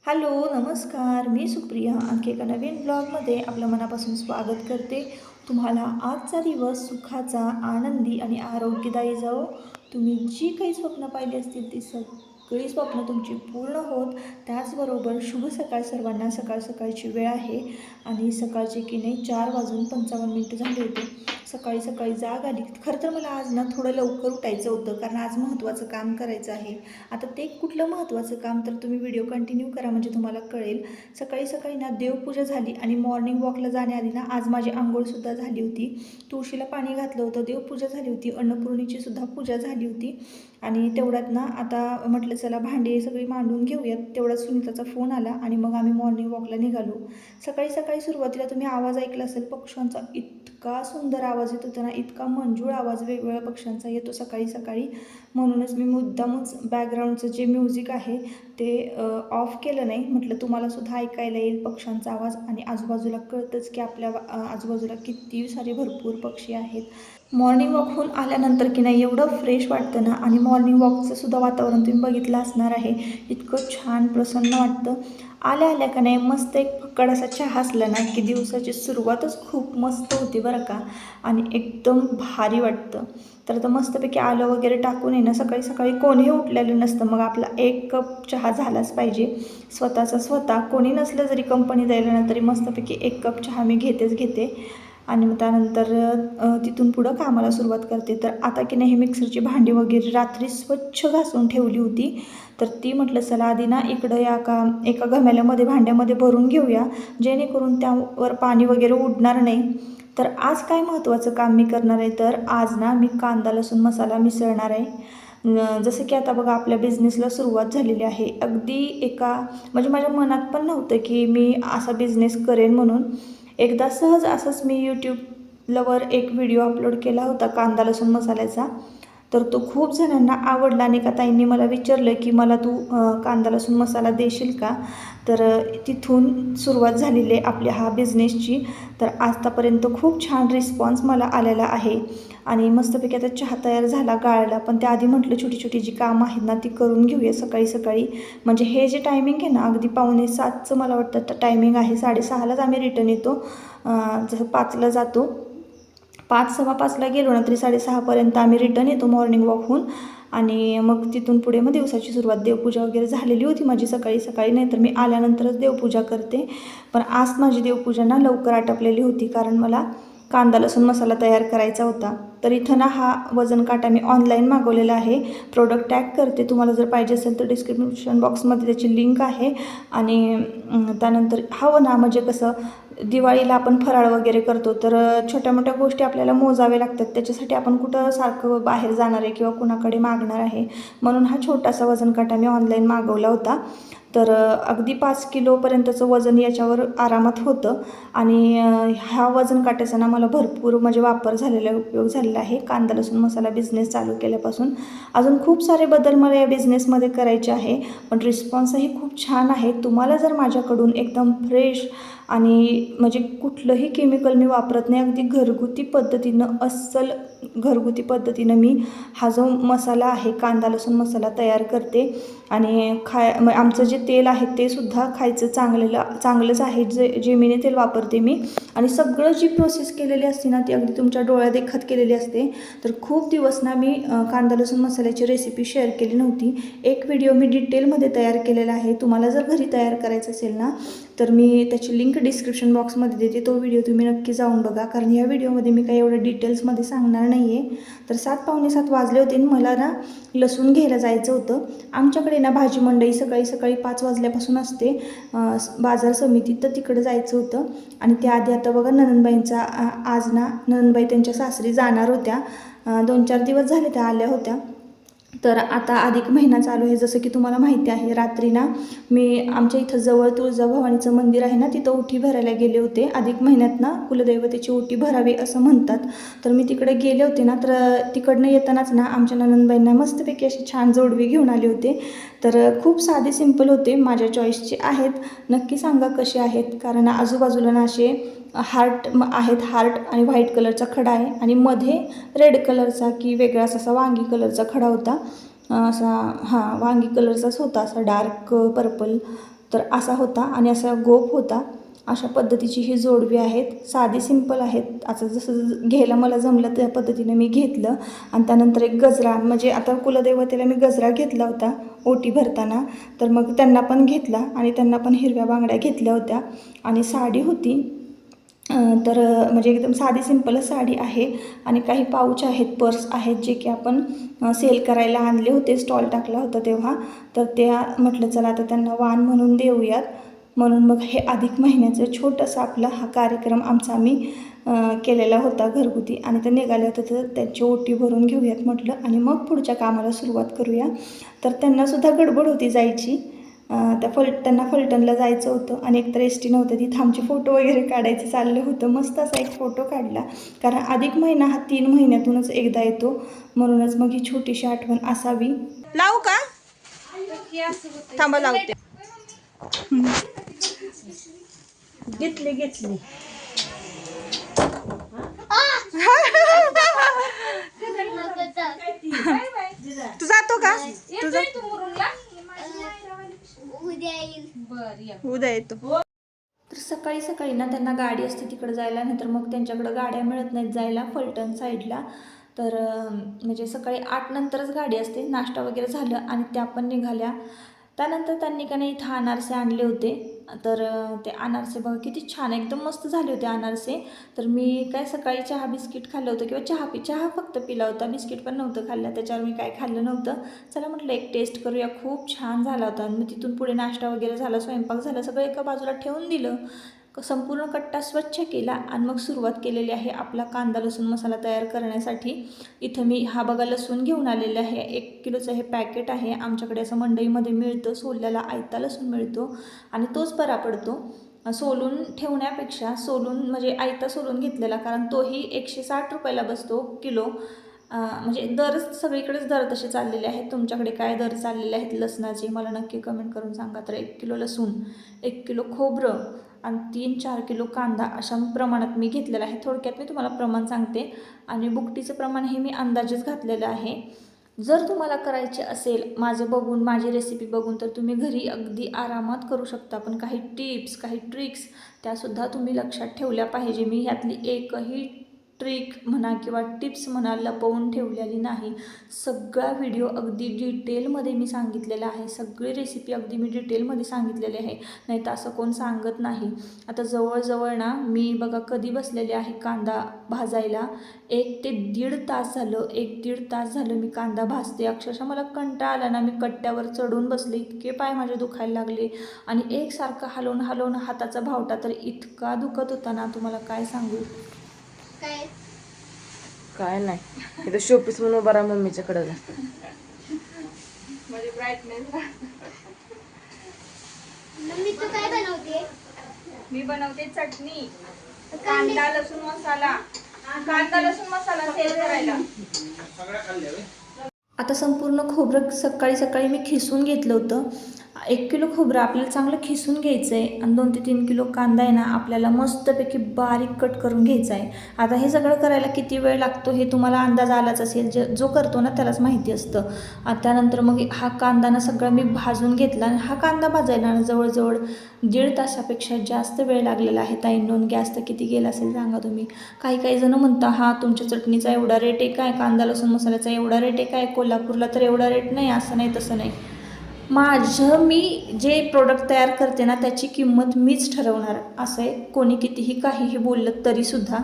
Hello, नमस्कार. मी सुप्रिया आणखी एका नवीन ब्लॉगमध्ये आपलं मनापासून स्वागत करते. तुम्हाला आजचा दिवस सुखाचा, आनंदी आणि आरोग्यदायी जावो. तुम्ही जी काही स्वप्न पाहिली असतील ती सगळी स्वप्न तुमची पूर्ण होत. त्याचबरोबर शुभ सकाळ सर्वांना. सकाळची वेळ आहे आणि सकाळचे की नाही 4:55 झाले होते. सकाळी सकाळी जाग आली. खरं तर मला आज ना थोडं लवकर उठायचं होतं, कारण आज महत्त्वाचं काम करायचं आहे. आता ते कुठलं महत्त्वाचं काम, तर तुम्ही व्हिडिओ कंटिन्यू करा म्हणजे तुम्हाला कळेल. सकाळी सकाळी ना देवपूजा झाली आणि मॉर्निंग वॉकला जाण्याआधी ना आज माझी आंघोळसुद्धा झाली होती. तुळशीला पाणी घातलं होतं, देवपूजा झाली होती, अन्नपूर्णेची सुद्धा पूजा झाली होती. आणि तेवढ्यात ना आता म्हटलं चला भांडी सगळी मांडून घेऊयात. तेवढ्यात सुनीताचा फोन आला आणि मग आम्ही मॉर्निंग वॉकला निघालो. सकाळी सकाळी सुरुवातीला तुम्ही आवाज ऐकला असेल पक्ष्यांचा. इतका सुंदर आवाज येत होता ना, इतका मंजूळ आवाज वेगवेगळ्या पक्ष्यांचा येतो सकाळी सकाळी. म्हणूनच मी मुद्दामच बॅकग्राऊंडचं जे म्युझिक आहे ते ऑफ केलं नाही. म्हटलं तुम्हालासुद्धा ऐकायला येईल पक्ष्यांचा आवाज. आणि आजूबाजूला कळतंच की आपल्या आजूबाजूला किती सारे भरपूर पक्षी आहेत. मॉर्निंग वॉकहून आल्यानंतर की नाही एवढं फ्रेश वाटतं ना. आणि मॉर्निंग वॉकचं सुद्धा वातावरण तुम्ही बघितलं असणार आहे. इतकं छान प्रसन्न वाटतं. आल्या आल्या का नाही मस्त एक फक्कड असा चहा असला ना की दिवसाची सुरुवातच खूप मस्त होती बरं का. आणि एकदम भारी वाटतं. तर आता मस्तपैकी आलं वगैरे टाकून ना सकाळी सकाळी कोणीही उठलेलं नसतं, मग आपला 1 कप चहा झालाच पाहिजे स्वतःचा स्वतः. कोणी नसलं जरी कंपनी द्यायला ना तरी मस्तपैकी 1 कप चहा मी घेते. आणि मग त्यानंतर तिथून पुढं कामाला सुरुवात करते. तर आता की नाही मिक्सरची भांडी वगैरे रात्री स्वच्छ घासून ठेवली होती. तर ती म्हटलं चला आधी ना इकडं एका घमेल्यामध्ये भांड्यामध्ये भरून घेऊया, जेणेकरून त्यावर पाणी वगैरे उडणार नाही. तर आज काय महत्त्वाचं काम मी करणार आहे, तर आज ना मी कांदा लसूण मसाला मिसळणार आहे. जसं की आता बघा आपल्या बिझनेसला सुरुवात झालेली आहे. अगदी म्हणजे माझ्या मनात पण नव्हतं की मी असा बिझनेस करेन म्हणून. एकदा सहज असंच मी यूट्यूबवर एक व्हिडिओ अपलोड केला होता कांदा लसूण मसाल्याचा. तर तो खूप जणांना आवडला आणि एका ताईंनी मला विचारलं की मला तू कांदा लसूण मसाला देशील का. तर तिथून सुरुवात झालेली आहे आपल्या हा बिझनेसची. तर आतापर्यंत खूप छान रिस्पॉन्स मला आलेला आहे. आणि मस्तपैकी आता चहा तयार झाला, गाळला. पण त्याआधी म्हटलं छोटी छोटी जी कामं आहेत ना ती करून घेऊया सकाळी सकाळी. म्हणजे हे जे टायमिंग आहे ना अगदी 6:45चं मला वाटतं टायमिंग आहे. 6:30लाच आम्ही रिटर्न येतो. जसं 5ला जातो, 5:15ला गेलो ना तरी 6:30पर्यंत आम्ही रिटर्न येतो मॉर्निंग वॉकहून. आणि मग तिथून पुढे मग दिवसाची सुरुवात. देवपूजा वगैरे झालेली होती माझी सकाळी सकाळी, नाही तर मी आल्यानंतरच देवपूजा करते. पण आज माझी देवपूजा ना लवकर आटपलेली होती, कारण मला कांदा लसूण मसाला तयार करायचा होता. तर इथं ना हा वजन काटा मी ऑनलाईन मागवलेला आहे. प्रोडक्ट टॅग करते, तुम्हाला जर पाहिजे असेल तर डिस्क्रिप्शन बॉक्समध्ये त्याची लिंक आहे. आणि त्यानंतर हवं ना, म्हणजे कसं दिवाळीला आपण फराळ वगैरे करतो तर छोट्या मोठ्या गोष्टी आपल्याला मोजाव्या लागतात. त्याच्यासाठी आपण कुठं सारखं बाहेर जाणार आहे किंवा कुणाकडे मागणार आहे. म्हणून हा छोटासा वजन काटा मी ऑनलाईन मागवला होता. तर अगदी 5 किलोपर्यंतचं वजन याच्यावर आरामात होतं. आणि ह्या वजन काट्याचा ना मला भरपूर म्हणजे वापर झालेला, उपयोग झालेला आहे कांदा लसूण मसाला बिझनेस चालू केल्यापासून. अजून खूप सारे बदल मला या बिझनेसमध्ये करायचे आहे, पण रिस्पॉन्सही खूप छान आहे. तुम्हाला जर माझ्याकडून एकदम फ्रेश आणि म्हणजे कुठलंही केमिकल मी वापरत नाही, अगदी घरगुती पद्धतीनं अस्सल घरगुती पद्धतीनं मी हा जो मसाला आहे कांदा लसूण मसाला तयार करते. आणि आमचं जे तेल आहे ते सुद्धा खायचं चांगलंच आहे. जेमिनी तेल वापरते मी. आणि सगळं जी प्रोसेस केलेली असते ना ती अगदी तुमच्या डोळ्यादेखत केलेली असते. तर खूप दिवस ना मी कांदा लसूण मसाल्याची रेसिपी शेअर केली नव्हती. एक व्हिडिओ मी डिटेलमध्ये तयार केलेला आहे. तुम्हाला जर घरी तयार करायचं असेल ना तर मी त्याची लिंक डिस्क्रिप्शन बॉक्समध्ये देते. तो व्हिडिओ तुम्ही नक्की जाऊन बघा, कारण या व्हिडिओमध्ये मी काही एवढं डिटेल्समध्ये सांगणार नाही आहे. तर 7 पावणे 7 वाजले होते आणि मला ना लसूण घ्यायला जायचं होतं. आमच्याकडे ना भाजी मंडई सकाळी सकाळी 5 वाजल्यापासून असते बाजार समिती, तर तिकडे जायचं होतं. आणि त्याआधी आता बघा नणंदबाईंचा आज ना नणंदबाई त्यांच्या सासरी जाणार होत्या. 2-4 दिवस झाले त्या आल्या होत्या. तर आता अधिक महिना चालू आहे. जसं की तुम्हाला माहिती आहे, रात्री ना मी आमच्या इथं जवळ तुळजाभवानीचं मंदिर आहे ना, तिथं ओटी भरायला गेले होते. अधिक महिन्यात ना कुलदैवतेची ओटी भरावी असं म्हणतात. तर मी तिकडे गेले होते ना, तर तिकडनं येतानाच ना आमच्या नणंदबाईंना मस्तपैकी अशी छान जोडवी घेऊन आले होते. तर खूप साधे सिंपल होते, माझ्या चॉईसचे आहेत. नक्की सांगा कसे आहेत, कारण आजूबाजूला ना असे हार्ट आहेत, हार्ट आणि व्हाईट कलरचा खडा आहे आणि मध्ये रेड कलरचा की वेगळाच असा वांगी कलरचा खडा होता. असा वांगी कलरचाच होता, असा डार्क पर्पल. तर असा होता आणि असा गोप होता. अशा पद्धतीची ही जोडवी आहेत, साधी सिंपल आहेत. असं जसं घ्यायला मला जमलं त्या पद्धतीने मी घेतलं. आणि त्यानंतर एक गजरा, म्हणजे आता कुलदेवतेला मी गजरा घेतला होता ओटी भरताना, तर मग त्यांना पण घेतला आणि त्यांना पण हिरव्या बांगड्या घेतल्या होत्या आणि साडी होती. तर म्हणजे एकदम साधी सिंपलच साडी आहे आणि काही पाऊच आहेत, पर्स आहेत, जे की आपण सेल करायला आणले होते, स्टॉल टाकला होता तेव्हा. तर त्या म्हटलं चला आता त्यांना वाण म्हणून देऊयात, म्हणून मग हे अधिक महिन्याचं छोटंसं आपला हा कार्यक्रम आमचा आम्ही केलेला होता घरगुती. आणि ते निघाले होते, तर त्याची ओटी भरून घेऊयात म्हटलं आणि मग पुढच्या कामाला सुरुवात करूया. तर त्यांनासुद्धा गडबड होती जायची. त्यांना फलटणला जायचं होतं आणि एकतर एस टी नव्हतं, तिथं आमचे फोटो वगैरे काढायचं चाललं होतं. मस्त असा एक फोटो काढला, कारण अधिक महिना हा 3 महिन्यातूनच एकदा येतो, म्हणूनच मग ही छोटीशी आठवण असावी. लावू का? थांबा लावते. घेतली तू जातो का? उद्या येतो. तर सकाळी सकाळी ना त्यांना गाडी असते तिकडे जायला, नाहीतर मग त्यांच्याकडं गाड्या मिळत नाहीत जायला फलटण साईडला. तर म्हणजे सकाळी 8 नंतरच गाडी असते. नाश्ता वगैरे झालं आणि त्या पण निघाल्या. त्यानंतर त्यांनी का नाही इथं अनारसे आणले होते. तर ते अनारसे बघा किती छान, एकदम मस्त झाले होते अनारसे. तर मी काय सकाळी चहा बिस्किट खाल्लं होतं, किंवा चहा फक्त पिला होता, बिस्किट पण नव्हतं खाल्लं, त्याच्यावर मी काय खाल्लं नव्हतं. चला म्हटलं एक टेस्ट करूया, खूप छान झाला होता. आणि मी तिथून पुढे नाश्ता वगैरे झाला, स्वयंपाक झाला, सगळं एका बाजूला ठेवून दिलं. संपूर्ण कट्टा स्वच्छ केला आणि मग सुरुवात केलेली आहे आपला कांदा लसूण मसाला तयार करण्यासाठी. इथं मी हा बघा लसूण घेऊन आलेला आहे, 1 किलोचं हे पॅकेट आहे. आमच्याकडे असं मंडईमध्ये मिळतं, सोललेला आयता लसूण मिळतो आणि तोच बरा पडतो सोलून ठेवण्यापेक्षा. सोलून म्हणजे आयता सोलून घेतलेला, कारण तोही 160 रुपयाला बसतो किलो. म्हणजे दर सगळीकडेच दर तसे चाललेले आहेत. तुमच्याकडे काय दर चाललेले आहेत लसणाचे मला नक्की कमेंट करून सांगा. तर 1 किलो लसूण, 1 किलो खोबरं आणि 3-4 किलो कांदा अशा प्रमाणात मी घेतलेला आहे. थोडक्यात मी तुम्हाला प्रमाण सांगते आणि बुकटीचं प्रमाण हे मी अंदाजेच घातलेलं आहे. जर तुम्हाला करायचे असेल माझं बघून, माझी रेसिपी बघून, तर तुम्ही घरी अगदी आरामात करू शकता. पण काही टिप्स, काही ट्रिक्स त्यासुद्धा तुम्ही लक्षात ठेवल्या पाहिजे. मी ह्यातली एकही ट्रिक म्हणा किंवा टिप्स म्हणा लपवून ठेवलेली नाही. सगळा व्हिडिओ अगदी डिटेलमध्ये मी सांगितलेला आहे. सगळी रेसिपी अगदी मी डिटेलमध्ये सांगितलेली आहे, नाही तर असं कोण सांगत नाही. आता जवळजवळ ना मी बघा कधी बसलेले आहे कांदा भाजायला, 1 ते 1.5 तास झालं. 1-1.5 तास झालं मी कांदा भाजते. अक्षरशः मला कंटाळा आला ना, मी कट्ट्यावर चढून बसले, इतके पाय माझे दुखायला लागले आणि एकसारखं हलवून हलवून हाताचा भावटा तर इतका दुखत होता ना, तुम्हाला काय सांगू. काय नाही, इथं शोपीस म्हणून उभा राहा मम्मीच्याकडे. म्हणजे ब्राईटनेस. मम्मी तू काय बनवते? मी बनवते चटणी, कांदा लसूण मसाला. कांदा लसूण मसाला सेल करायला. आता संपूर्ण खोबरं सकाळी सकाळी मी खिसून घेतलं होतं. 1 किलो खोबरं आपल्याला चांगलं खिसून घ्यायचं आहे आणि 2 ते 3 किलो कांदा आहे ना आपल्याला मस्तपैकी बारीक कट करून घ्यायचा आहे. आता हे सगळं करायला किती वेळ लागतो हे तुम्हाला अंदाज आलाच असेल, जो करतो ना त्यालाच माहिती असतं. त्यानंतर मग हा कांदा ना सगळा मी भाजून घेतला आणि हा कांदा भाजायला ना जवळजवळ 1.5 तासापेक्षा जास्त वेळ लागलेला आहे. ताईंनो गॅस तर किती गेला असेल सांगा तुम्ही. काही जण म्हणता हा तुमच्या चटणीचा एवढा रेट आहे काय, कांदा लसूण मसाल्याचा एवढा रेट आहे काय, कोल्हापूरला तर एवढा रेट नाही. असं नाही तसं नाही. मी जे प्रोडक्ट तयार करते ना त्याची किंमत मीच ठरवणार असं आहे. कोणी कितीही काहीही बोललं तरीसुद्धा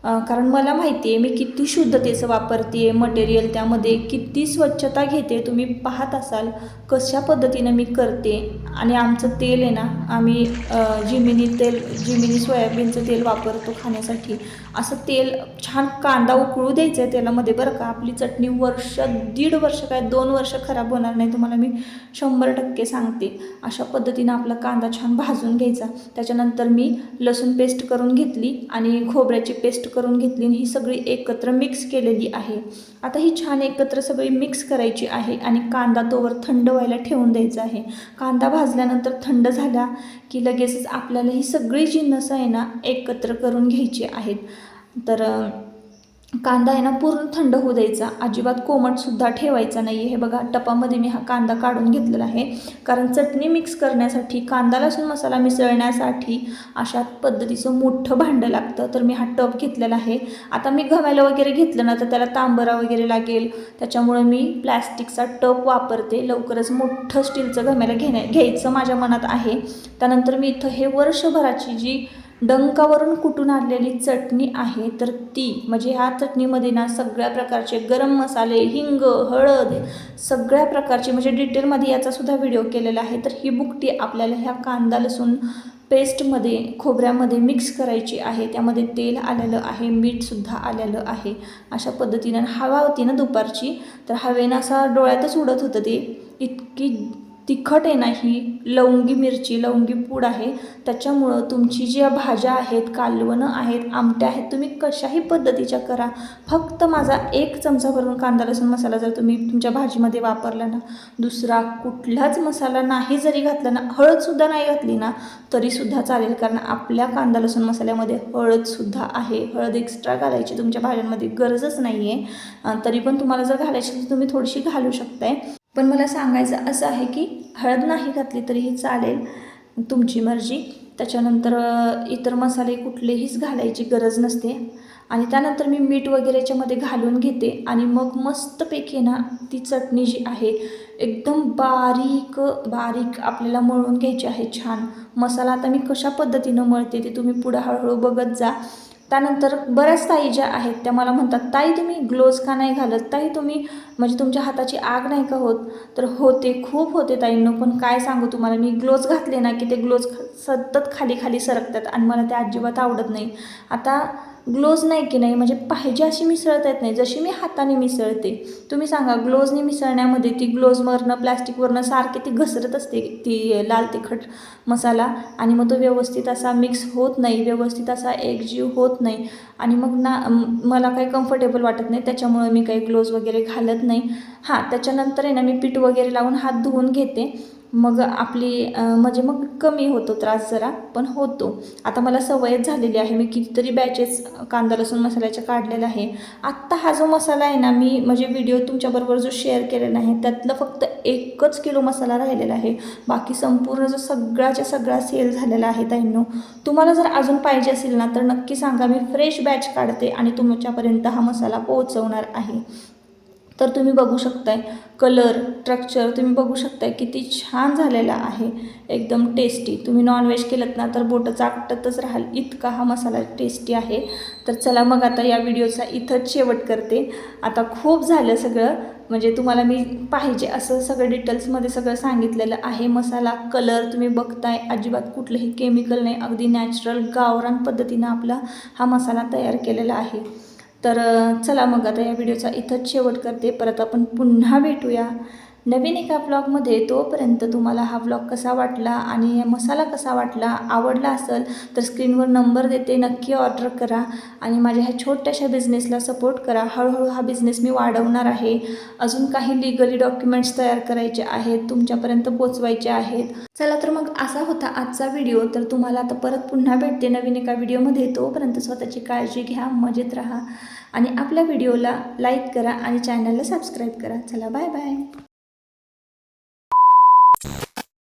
कारण मला माहिती आहे मी किती शुद्धतेचं वापरते आहे मटेरियल, त्यामध्ये किती स्वच्छता घेते. तुम्ही पाहत असाल कशा पद्धतीनं मी करते. आणि आमचं तेल आहे ना, आम्ही जिमिनी सोयाबीनचं तेल वापरतो खाण्यासाठी. असं तेल छान कांदा उकळू द्यायचं आहे तेलामध्ये बरं का. आपली चटणी वर्ष, 1.5 वर्ष काय 2 वर्ष खराब होणार नाही, तुम्हाला मी 100% सांगते. अशा पद्धतीनं आपला कांदा छान भाजून घ्यायचा. त्याच्यानंतर मी लसूण पेस्ट करून घेतली आणि खोबऱ्याची पेस्ट करून घेतली आणि ही सगळी एकत्र मिक्स केलेली आहे. आता ही छान एकत्र सगळी मिक्स करायची आहे आणि कांदा तोवर थंड व्हायला ठेवून द्यायचा आहे. कांदा भाजल्यानंतर थंड झाला की लगेचच आपल्याला ही सगळी जिन्नस आहे ना एकत्र करून घ्यायची आहेत. तर कांदा आहे ना पूर्ण थंड होऊ द्यायचा, अजिबात कोमटसुद्धा ठेवायचा नाही आहे. हे बघा टपामध्ये मी हा कांदा काढून घेतलेला आहे, कारण चटणी मिक्स करण्यासाठी, कांदा लसूण मसाला मिसळण्यासाठी अशा पद्धतीचं मोठं भांडं लागतं. तर मी हा टप घेतलेला आहे. आता मी घमेलं वगैरे घेतलं ना तर त्याला तांबरा वगैरे लागेल, त्याच्यामुळं मी प्लॅस्टिकचा टप वापरते. लवकरच मोठं स्टीलचं घमेलं घ्यायचं माझ्या मनात आहे. त्यानंतर मी इथं हे वर्षभराची जी डंकावरून कुटून आणलेली चटणी आहे, तर ती म्हणजे ह्या चटणीमध्ये ना सगळ्या प्रकारचे गरम मसाले, हिंग, हळद, सगळ्या प्रकारचे म्हणजे डिटेलमध्ये याचासुद्धा व्हिडिओ केलेला आहे. तर ही बुकटी आपल्याला ह्या कांदा लसूण पेस्टमध्ये, खोबऱ्यामध्ये मिक्स करायची आहे. त्यामध्ये तेल आलेलं आहे, मीठसुद्धा आलेलं आहे. अशा पद्धतीनं हवा होती ना दुपारची, तर हवेनं असा डोळ्यातच उडत होतं ते. इतकी तिखट आहे ना ही लवंगी मिरची, लवंगी पूड आहे. त्याच्यामुळं तुमची ज्या भाज्या आहेत, कालवणं आहेत, आमट्या आहेत, तुम्ही कशाही पद्धतीच्या करा, फक्त माझा 1 चमचा भरून कांदा लसूण मसाला जर तुम्ही तुमच्या भाजीमध्ये वापरला ना, दुसरा कुठलाच मसाला नाही जरी घातला ना, हळदसुद्धा नाही घातली ना तरीसुद्धा चालेल, कारण आपल्या कांदा लसूण मसाल्यामध्ये हळदसुद्धा आहे. हळद एक्स्ट्रा घालायची तुमच्या भाज्यांमध्ये गरजच नाही आहे. तरी पण तुम्हाला जर घालायची तर तुम्ही थोडीशी घालू शकताय. पण मला सांगायचं असं आहे की हळद नाही घातली तरीही चालेल, तुमची मर्जी. त्याच्यानंतर इतर मसाले कुठलेहीच घालायची गरज नसते. आणि त्यानंतर मी मीठ वगैरे याच्यामध्ये घालून घेते आणि मग मस्तपैकी ना ती चटणी जी आहे एकदम बारीक बारीक आपल्याला मळून घ्यायची आहे छान. मसाला आता मी कशा पद्धतीनं मळते ते तुम्ही पुढं हळूहळू बघत जा. त्यानंतर बऱ्याच ताई ज्या आहेत त्या मला म्हणतात, ताई तुम्ही ग्लोव्ज का नाही घालत, ताई तुम्ही म्हणजे तुमच्या हाताची आग नाही का होत. तर होते, खूप होते ताईंनो. पण काय सांगू तुम्हाला, मी ग्लोव्ज घातले ना की ते ग्लोव्ज सतत खाली खाली सरकतात आणि मला ते अजिबात आवडत नाही. आता ग्लोव्ज नाही की नाही म्हणजे पाहिजे अशी मिसळता येत नाही, जशी मी हाताने मिसळते. तुम्ही सांगा ग्लोव्जनी मिसळण्यामध्ये ती ग्लोव्जवरनं प्लॅस्टिकवरनं सारखी ती घसरत असते ती लाल तिखट मसाला, आणि मग तो व्यवस्थित असा मिक्स होत नाही, व्यवस्थित असा एकजीव होत नाही. आणि मग ना मला काही कम्फर्टेबल वाटत नाही, त्याच्यामुळे मी काही ग्लोव्ज वगैरे घालत नाही. हां, त्याच्यानंतर आहे ना मी पीठ वगैरे लावून हात धुवून घेते. मग आपली म्हणजे मग कमी होतो त्रास जरा, पण होतो. आता मला सवयच झालेली आहे, मी कितीतरी बॅचेस कांदा लसूण मसाल्याच्या काढलेला आहे. आत्ता हा जो मसाला आहे ना, मी म्हणजे व्हिडिओ तुमच्याबरोबर जो शेअर केलेला आहे त्यातलं फक्त 1 किलो मसाला राहिलेला आहे. बाकी संपूर्ण जो सगळ्याच्या सगळा सेल झालेला आहे ताईंनो. तुम्हाला जर अजून पाहिजे असेल ना तर नक्की सांगा, मी फ्रेश बॅच काढते आणि तुमच्यापर्यंत हा मसाला पोहोचवणार आहे. तर तुम्ही बघू शकताय कलर, स्ट्रक्चर तुम्ही बघू शकताय किती छान झालेला आहे, एकदम टेस्टी. तुम्ही नॉनव्हेज केलं ना तर बोटं चाटतच राहाल, इतका हा मसाला टेस्टी आहे. तर चला मग आता या व्हिडिओचा इथंच शेवट करते. आता खूप झालं सगळं, म्हणजे तुम्हाला मी पाहिजे असं सगळं डिटेल्समध्ये सगळं सांगितलेलं आहे. मसाला, कलर तुम्ही बघताय, अजिबात कुठलंही केमिकल नाही, अगदी नॅचरल गावरान पद्धतीनं आपला हा मसाला तयार केलेला आहे. तर चला मग आता या व्हिडिओचा इथंच शेवट करते. परत आपण पुन्हा भेटूया नवीन एका ब्लॉगमध्ये. तोपर्यंत तुम्हाला हा ब्लॉग कसा वाटला आणि मसाला कसा वाटला, आवडला असेल तर स्क्रीनवर नंबर देते, नक्की ऑर्डर करा आणि माझ्या ह्या छोट्याशा बिझनेसला सपोर्ट करा. हळूहळू हा बिझनेस मी वाढवणार आहे. अजून काही लिगली डॉक्युमेंट्स तयार करायचे आहेत, तुमच्यापर्यंत पोचवायचे आहेत. चला तर मग असा होता आजचा व्हिडिओ. तर तुम्हाला आता परत पुन्हा भेटते नवीन एका व्हिडिओमध्ये. तोपर्यंत स्वतःची काळजी घ्या, मजेत राहा आणि आपल्या व्हिडिओला लाईक करा आणि चॅनलला सबस्क्राईब करा. चला बाय बाय.